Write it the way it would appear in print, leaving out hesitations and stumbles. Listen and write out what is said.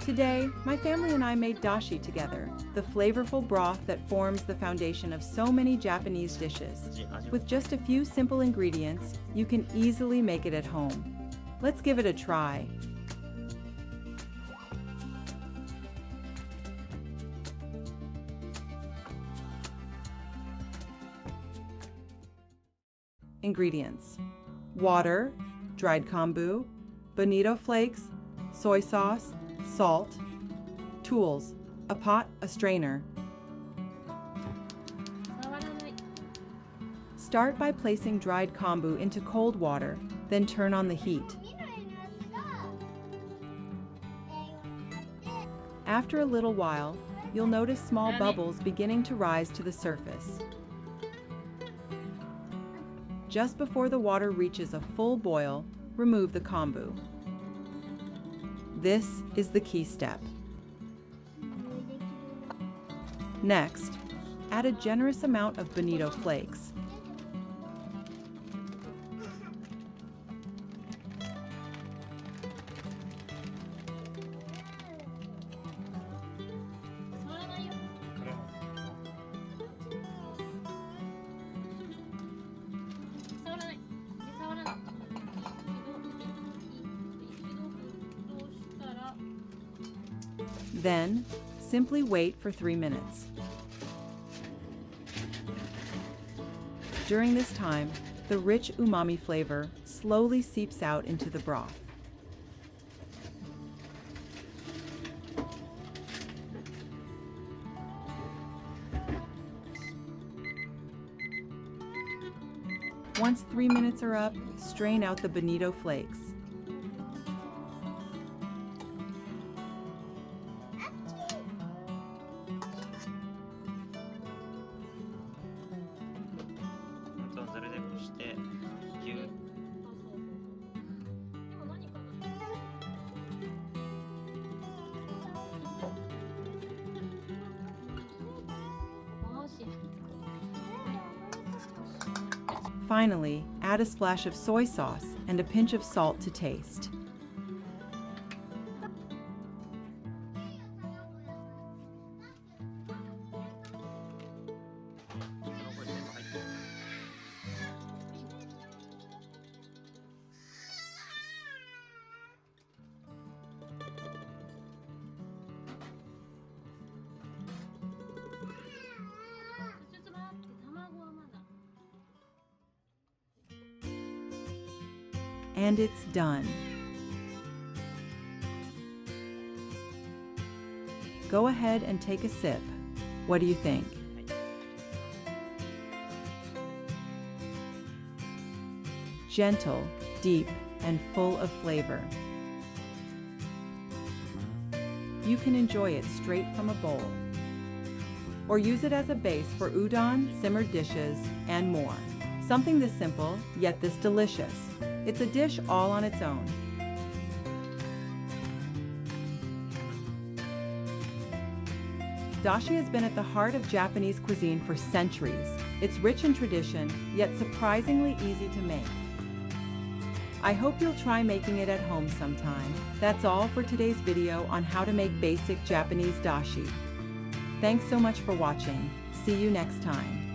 Today, my family and I made dashi together, the flavorful broth that forms the foundation of so many Japanese dishes. With just a few simple ingredients, you can easily make it at home. Let's give it a try. Ingredients: water, dried kombu, bonito flakes, soy sauce, salt. Tools: a pot, a strainer. Start by placing dried kombu into cold water, then turn on the heat. After a little while, you'll notice small bubbles beginning to rise to the surface. Just before the water reaches a full boil, remove the kombu. This is the key step. Next, add a generous amount of bonito flakes. Then, simply wait for 3 minutes. During this time, the rich umami flavor slowly seeps out into the broth. Once 3 minutes are up, strain out the bonito flakes. Finally, add a splash of soy sauce and a pinch of salt to taste. And it's done. Go ahead and take a sip. What do you think? Gentle, deep, and full of flavor. You can enjoy it straight from a bowl, or use it as a base for udon, simmered dishes, and more. Something this simple, yet this delicious. It's a dish all on its own. Dashi has been at the heart of Japanese cuisine for centuries. It's rich in tradition, yet surprisingly easy to make. I hope you'll try making it at home sometime. That's all for today's video on how to make basic Japanese dashi. Thanks so much for watching. See you next time.